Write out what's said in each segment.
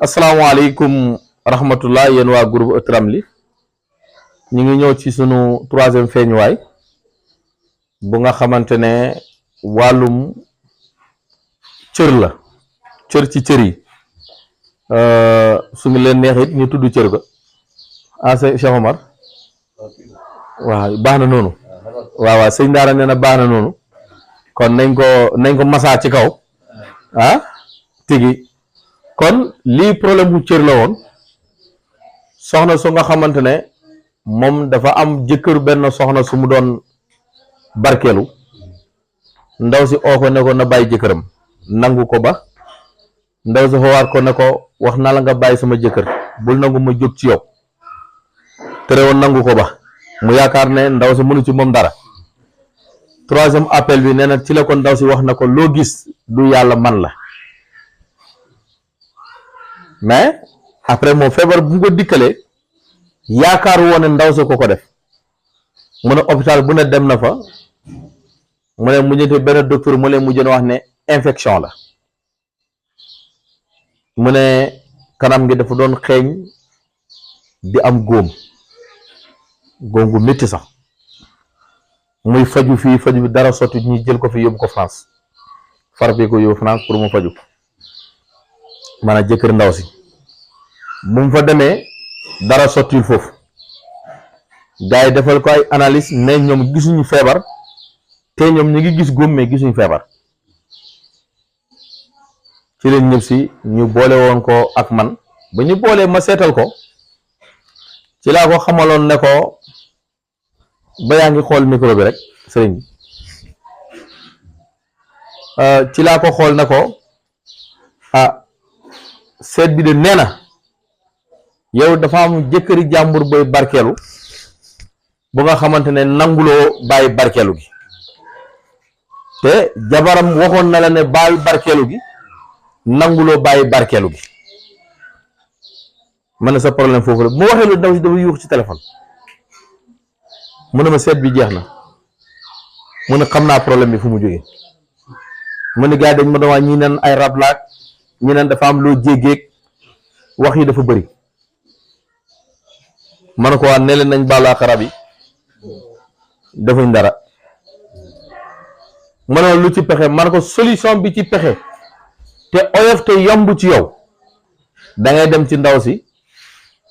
asalaamaaleykum rahmatullah yéen waa groupe Ramli ñu ngi ñëw ci sunu troisième feeñuwaay bu nga xamante ne wàllum cër la cër ci cër yi su ngi leen neex it ñu tudd cër ga Cheikh Omar waaw baax na noonu waaw sëñ Daara nee na baax na noonu kon nañ ko masaa ci kaw tigi kon lii problème bu cër la woon soxna su nga xamante ne moom dafa am jëkkër benn soxna su mu doon barkeelu ndaw si oo ko ne ko na bàyyi jëkkëram nangu ko ba ndaw si xawaat ko ne ko wax naa la nga bàyyi sama jëkkër bul nangu ma jóg ci yow tere woon nangu ko ba mu yaakaar ne ndaw si mënu ci moom dara troisième appel bi nee na ci la ko ndaw si wax na ko loo gis du yàlla man la mais après moom feebar bu mu ko dikkalee yaakaar woon ndaw si ko def mu ne hôpital bu ne dem na fa mu ne mujjante benn docteur mu leen mujjën wax ne infection la mu ne kanam gi dafa doon xeeñ di am góom gu métti sax muy faju fii faju bi dara sotti ñi jël ko fi yóbbu ko France far bi ko yóbbu France pour mu faju maanaam jëkkër ndaw si bu mu fa demee dara sottil foofu gars yi defal ko ay analyse ne ñoom gisuñu feebar te ñoom ñu ngi gis góom mais gisuñu feebar ci leen ñëpp si ñu boole woon ko ak man ba ñu boolee ma seetal ko ci laa ko xamaloon ne ko ba yaa ngi xool micro bi rek sëriñ bi ci laa ko xool ne ko seet bi de nee na yow dafa am jëkkëri jàmbur booy barkeelu bu nga xamante ne nanguloo bàyyi barkeelu gi te jabaram waxoon na la ne bàyyi barkeelu gi nanguloo bàyyi barkeelu gi man na sa problème foofu la mu waxee lu ndaw si dafa yuux ci téléphone mu ne ma seet bi jeex na mu ne xam naa problème bi fu mu jógee mu ne gars yi dañ ma doon wax ñi naan ay rab laak ñi naan dafa am loo jéggeeg wax yi dafa bëri ma ne ko waa ne leen nañ baalu ak rab yi defuñ dara ma ne lu ci pexe ma ne ko solution bi ci pexe te oyof te yomb ci yow da ngay dem ci ndaw si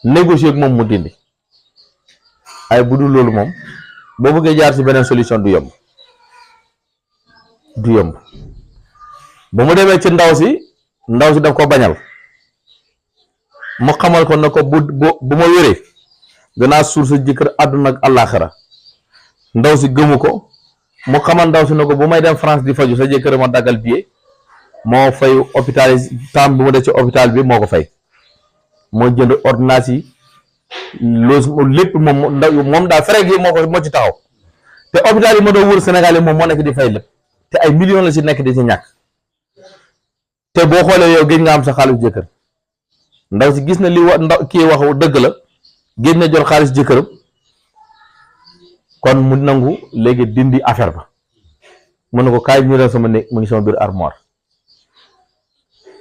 négocier ak moom mu dindi ay bu dul loolu moom boo bëggee jaar ci beneen solution du yomb ba mu demee ci ndaw si daf ko bañal mu xamal ko ne ko bu ma wéree danaa suur sa jëkkër àdduna ak àllaaxira ndaw si gëmu ko mu xamal ndaw si ne ko bu may dem France di faju sa jëkkër ma daggal billet moo fay hôpital temps bu ma def ci hôpital bi moo ko fay moo jënd ordonnance yi loolu lépp moom daal frais yi moo ci taxaw te hôpital yi ma doon wër Sénégal yi moom moo nekk di fay lépp te ay millions la ci nekk di ci ñàkk te boo xoolee yow géej nga am sa xaalis jëkkër ndaw si gis na li kii wax dëgg la géej na jot xaalis jëkkëram kon mu nangu léegi dindi affaire ba mu ne ko kaay ñu dem sama néeg mu ngi sama biir armoire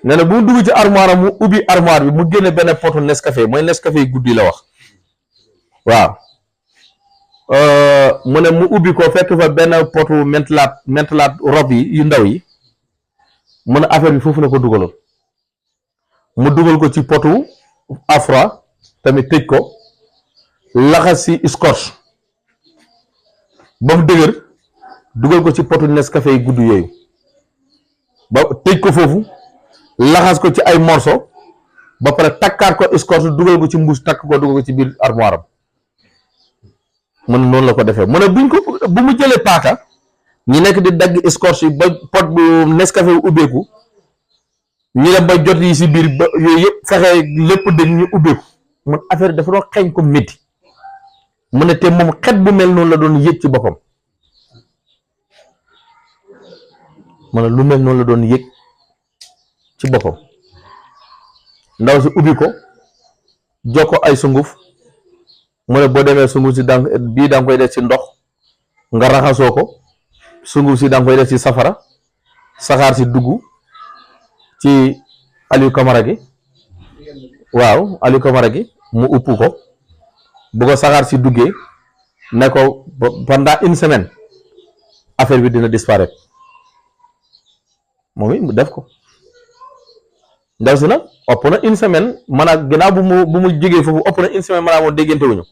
nee na bu mu dugg ci armoire mu ubbi armoire bi mu génne benn potu Nescafé mooy Nescafé guddi la wax waaw mu ne mu ubbi ko fekk fa benn potu mentalaat rob yi yu ndaw yi mu ne affaire bi foofu la ko dugaloon mu dugal ko ci potu afra tamit tëj ko laxas si scotch ba mu dëgër dugal ko ci potu Nescafé yi gudd yooyu ba tëj ko foofu laxas ko ci ay morceau ba pare takkaat ko scotch dugal ko ci mbuus takk ko dugal ko ci biir armoire am mu ne noonu la ko defee mu ne bu mu jëlee paaka ñi nekk di dagg scotch yi ba pot bu Nescafé yu ubbeeku ñu dem ba jot yi si biir ba yooyu yëpp fexe lépp dañ ñu ubbeeku mun affaire dafa doon xeeñ ko métti mu ne te moom xet bu mel noonu la doon yëg ci boppam mu ne lu mel noonu la doon yëg ci boppam ndaw si ubbi ko jox ko ay sunguf mu ne boo demee sunguf si bii da nga koy def ci ndox nga raxasoo ko sunguf si da nga koy def ci safara saxaar si dugg ci Aliou Camara gi waaw Aliou Camara gi mu upp ko bu ko saxaar si duggee ne ko pendant une semaine affaire bi dina disparaître moom it mu def ko ndaw si nag ëpp na une semaine man ak ginnaaw bu mu jógee foofu ëpp na une semaine maanaam moom déggante wuñu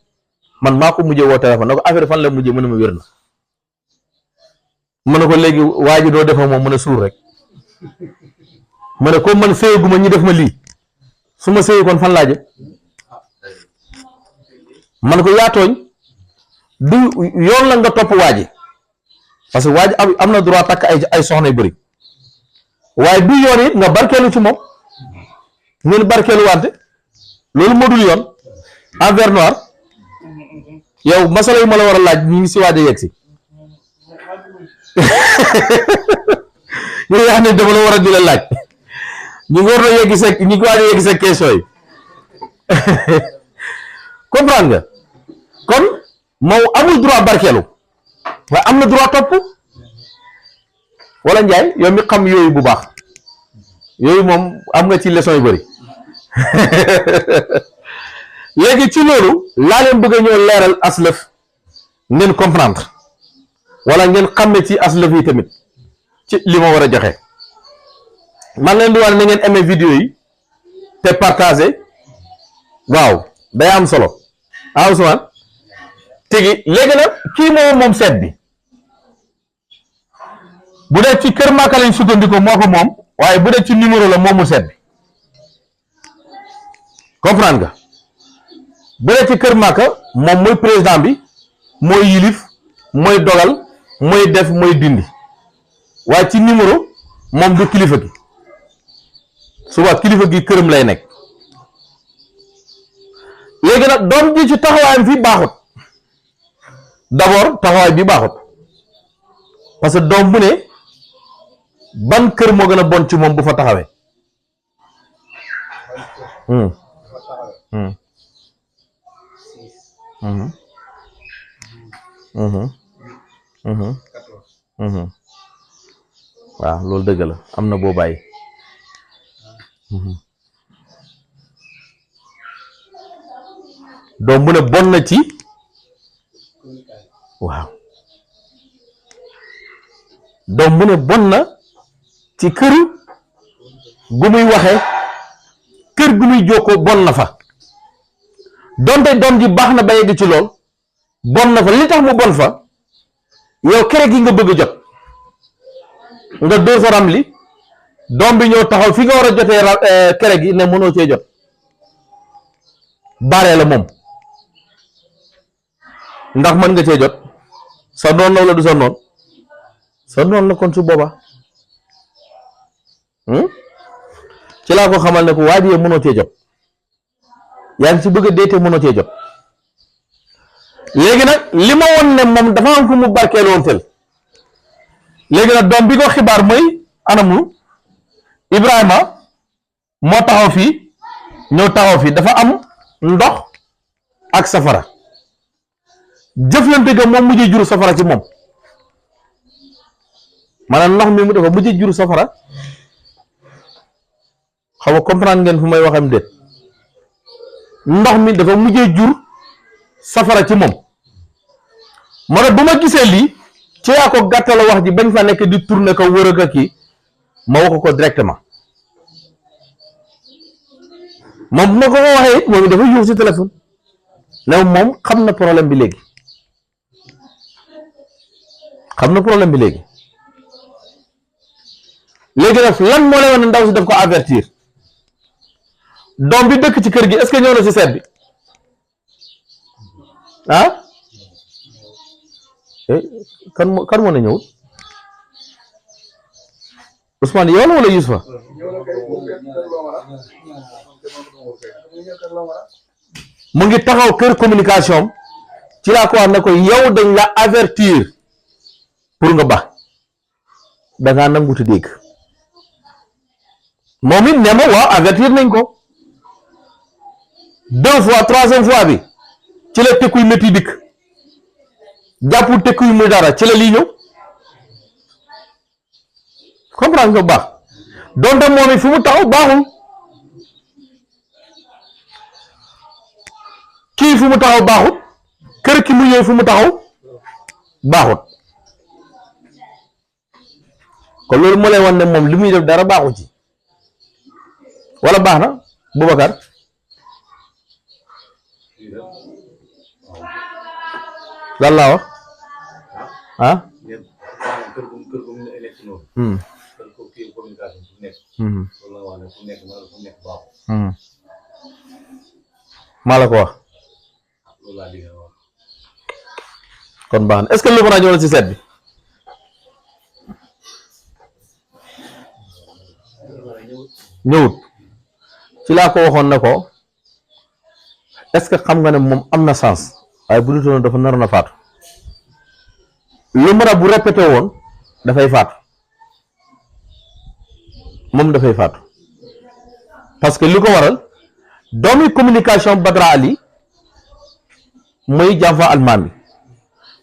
man maa ko mujjee woo téléphone ne ko affaire fan la mujjee mu ne ma wér na mu ne ko léegi waa ji doo defa moom mën a suur rek ma ne ko man séyeguma ñi def ma lii su ma séyee kon fan laa jëm man ko yaa tooñ du yoon la nga topp waa ji parce que waa ji am na droit takk ay soxna yu bëri waaye du yoon it nga barkeelu ci moom ngeen barkeelu wante loolu moo dul yoon envers noir yow masala yu ma la war a laaj ñu ngi si waaj a yegg si yow yaa ne dama la war a di la laaj ñu ngi war a yegg sa ñu ngi waaj a yegg sa question yi comprendre nga kon moom amul droit barkeelu waaye am na droit topp wala Njaay yow mi xam yooyu bu baax yooyu moom am nga ci leçon yu bëri léegi ci loolu laa leen bëgg a ñëw leeral aslëf ngeen comprendre wala ngeen xàmme ci aslëf yi tamit ci li ma war a joxe man leen di wax na ngeen aimé vidéo yi te partagé waaw day am solo Ousmane tigi léegi nag kii moom seet bi bu dee ci Kër Maka lañ sukkandiku moo ko moom waaye bu dee ci numéro la moomul seet bi comprendre nga bu dee ci Kër Maka moom mooy président bi mooy yilif mooy dogal mooy def mooy dindi waaye ci numéro moom du kilifa gi suba kilifa gi këram lay nekk léegi nag doom ji ci taxawaayam fii baaxut d'abord taxawaay bi baaxut parce que doom bu ne ban kër moo gën a bon ci moom bu fa taxawee waaw loolu dëgg la am na boo bàyyi doom bu ne bon na ci waaw doom bu ne bon na ci kër gu muy waxee kër gu muy jokkoo bon na fa donte doom ji baax na ba yegg ci lool bon na fa li tax mu bon fa yow kere gi nga bëgg jot nga dóor sa ram li doom bi ñëw taxaw fi nga war a jotee kere gi ne mënoo cee jot baaree la moom ndax mën nga cee jot sa noon la wala du sa noon sa noon la kon su boobaa ci laa ko xamal ne ko waa ji yow mënoo cee jot yaa ngi ci bëgg a deete mënoo cee jot léegi nag li ma woon ne moom dafa am ko mu barkeeloon tel léegi nag doom bi ko xibaar mooy anamu Ibrahima moo taxaw fii ñëw taxaw fii dafa am ndox ak safara jëflante ga moom mujjee jur safara ci moom maanaam ndox mi mu dafa mujjee jur safara xaw ma comprendre ngeen fu may waxam déet ndox mi dafa mujjee jur safara ci moom moo tax bu ma gisee lii ci yaa ko gàttala wax ji bañ fa nekk di tourner ko wër ak kii ma wax ko directement moom bu ma ko waxee it moom dafa yuux si téléphone ne moom xam na problème bi léegi léegi nag lan moo lay wax ne ndaw si daf ko avertir doom bi dëkk ci kër gi est-ce que ñëw na si seet bi ah kan moo na ñëwut Ousmane yow la wala Youssoufa mu ngi taxaw kër communication ci laa ko wax ne ko yow dañ la avertir pour nga baax dangaa nanguti dégg moom it ne ma waaw avertir nañ ko 2 fois 3e fois bi ci la tekkuy métti dikk jàppul tekkuy muy dara ci la lii ñëw comprendre nga baax donte moom it fu mu taxaw baaxul kii fu mu taxaw baaxut kër ki mu ñëw fu mu taxaw baaxut kon loolu moo lay wan ne moom li muy def dara baaxu ci wala baax na Boubacar lan laa wax ah maa la ko wax kon baax na est-ce que lu mën a ñëw na ci seet bi ñëwut ci laa ko waxoon ne ko est-ce que xam nga ne moom am na sens waaye bu dutoon dafa naroon a faatu lu mën a bu répété woon dafay faatu moom dafay faatu parce que li ko waral doomi communication Badara Ali mooy Janfa Almaan bi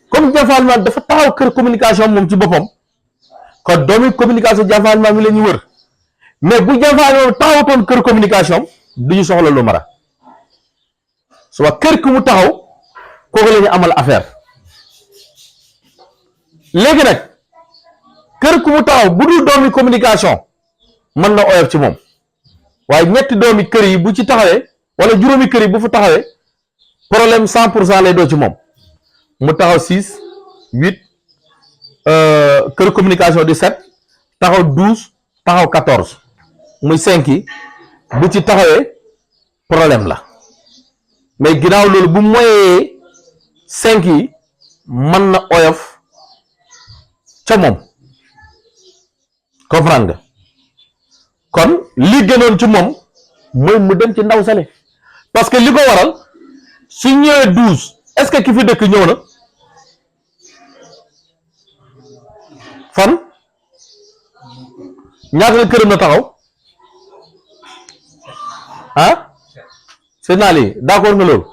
comme Janfa Almaan dafa taxaw kër communication moom ci boppam kon doomi communication Janfa Almaan bi la ñu wër mais bu Janfa Almaan taxawatoon kër communication du ñu soxla lu mara suba kër ku mu taxaw kooku la ñu amal affaire léegi nag kër ku mu taxaw bu dul doomi communication mën na oyof ci moom waaye ñetti doomi kër yi bu ci taxawee wala juróomi kër yi bu fa taxawee problème 100% lay doo ci moom mu taxaw 6 8 kër communication di 7 taxaw 12 taxaw 14 muy 5 yi bu ci taxawee problème la mais ginnaaw loolu bu moyee 5 yi mën na oyof ca moom comprendre nga kon li gënoon ci moom mooy mu dem ci ndaw sale parce que li ko waral su ñëwee 12 est-ce que ki fi dëkk ñëw na fan ñaata la këram na taxaw ah c'est naa lii d'accord nga loolu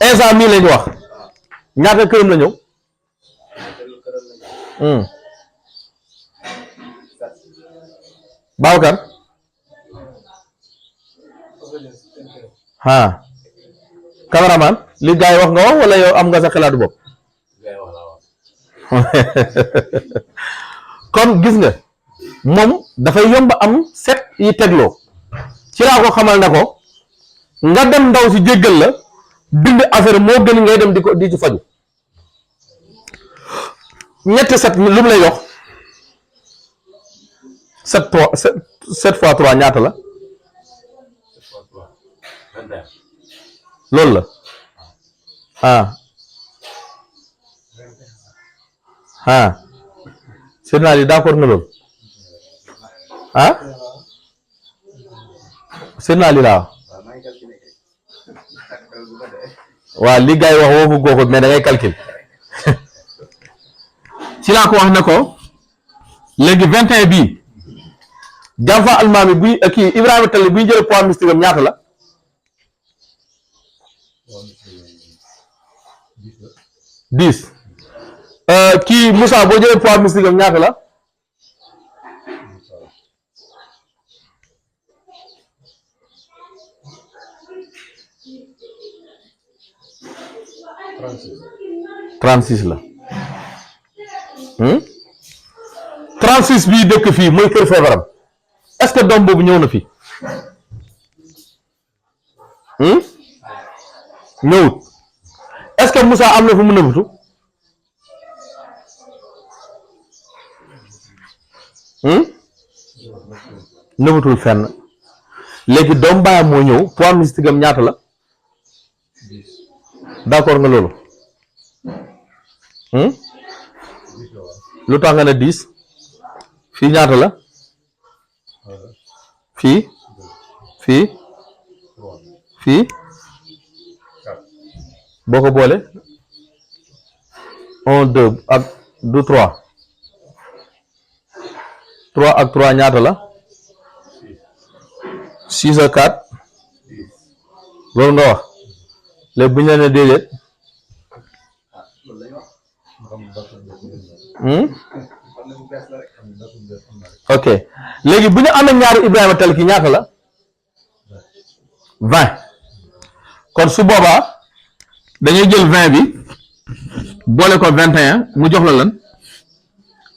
instant mii lañu wax ñaata këram la ñëw Babacar ah cameraman li gars yi wax nga wax wala yow am nga sa xalaatu bopp kon gis nga moom dafay yomb am set yi tegloo ci laa ko xamal na ko nga dem ndaw si jéggal la bind affaire moo gën ngay dem di ci faju ñetti set lu mu lay jox 7 fois 3 ñaata la loolu la seen naa li d'accord nga loolu seen naa li laa waaw li gars yi wax woofu gooxu mais da ngay calcul ci laa ko wax ne ko léegi 21 bii Janfa Almaami buy kii Ibrahima Tall buy jël poids mystique am ñaata la 10 kii Moussa boo jëlee poids mystique am ñaata la trente-six la 36 bii dëkk fii mooy kër feebaram est-ce que doom boobu ñëw na fi ñëwut est-ce que Moussa am na fu mu nëbbutu nëbbutul fenn léegi doom baayam moo ñëw poids mystique am ñaata la d'accord nga loolu lu tax nga ne 10 fii ñaata la fii boo ko boole 1 2 ak du 3 ak 3 ñaata la 6 ak 4 loolu nga wax léegi bu ñu la nee déedéet ok léegi bu ñu amee ñaari Ibrahima Tall ki ñaata la 20 kon su boobaa dañuy jël 20 bi boole ko 21 mu jox la lan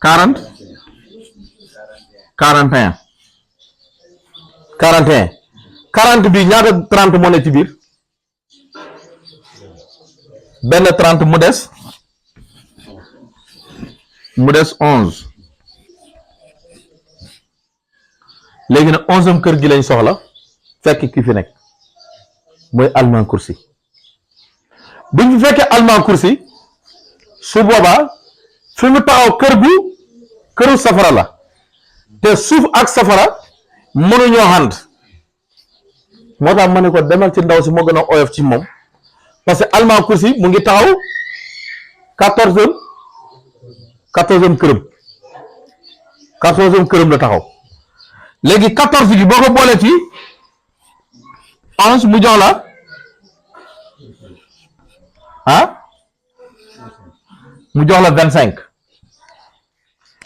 40 41 41 40 bi ñaata 30 moo ne ci biir benn 30 mu des 11 léegi nag 11e kër gi lañ soxla fekk ki fi nekk mooy alman kursi bu ñu fekkee alman kursi su boobaa fi mu taxaw këru safara la te suuf ak safara mënuñoo ànd moo tax ma ne ko demal ci ndaw si moo gën a oyof ci moom parce que alman kursi mu ngi taxaw 14e këram la taxaw léegi 14 gi boo ko boolee ci 11 mu jox la mu jox la 25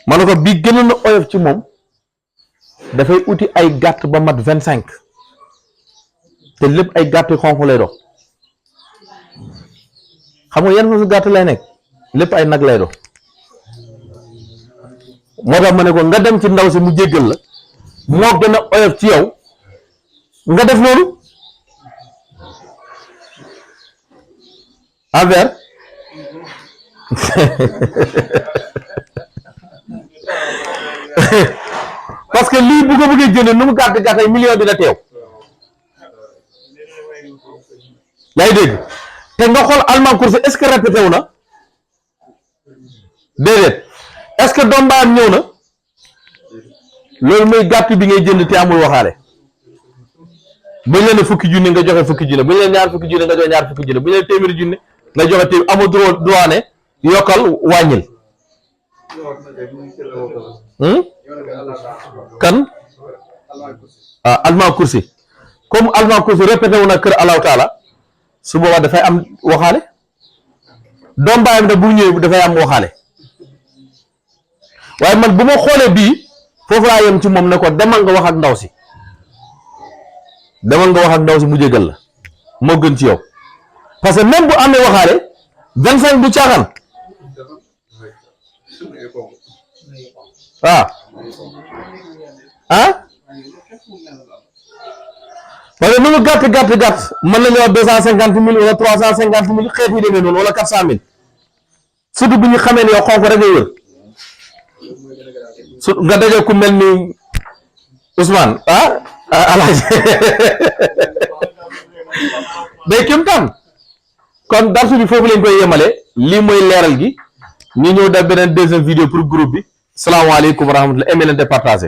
ma ne ko bi gënoon na oyof ci moom dafay uti ay gàtt ba mat 25 te lépp ay gàtt yu xonq lay dox xam nga yan façon gàtt lay nekk lépp ay nag lay dox moo tax ma ne ko nga dem ci ndaw si mu jéggal la moo gën a oyof ci yow nga def loolu envers parce que lii bu ko bëggee jënd nu mu gàtt gàtt ay million dina teew yaa ngi dégg te nga xool alman kursi est-ce que répété wu na déedéet est-ce que doom baayam ñëw na loolu mooy gàtt bi ngay jënd te amul waxaale buñ leen ne fukki junni nga joxe fukki junni buñ leen ñaar fukki junni nga joxe ñaar fukki junni buñ leen téeméeri junni nga joxe téeméer amul droit ne yokkal wàññil kan alman kursi comme alman kursi répété wu na kër Allahu taala su boobaa dafay am waxaale doom baayam da bu ñëwee dafay am waxaale waaye man bu ma xoolee bii foofu laa yem ci moom ne ko demal nga wax ak ndaw si mu jégal la moo gën ci yow parce que même bu amee waxaale 25 du caaxaan parce que nu mu gàtt mën nañu wax 250 000 wala 350 000 xeet yi demee noonu wala 400 000 surtout bu ñu xamee ne yow xonk rek ngay wër su nga daje ku mel ni Ousmane alaaji day kéemtaan kon darsu bi foofu lañ koy yemale lii mooy leeral gi ñu ñëw def beneen deuxième vidéo pour groupe bi salaamaaleykum wa rahmatulah aimé leen te partagé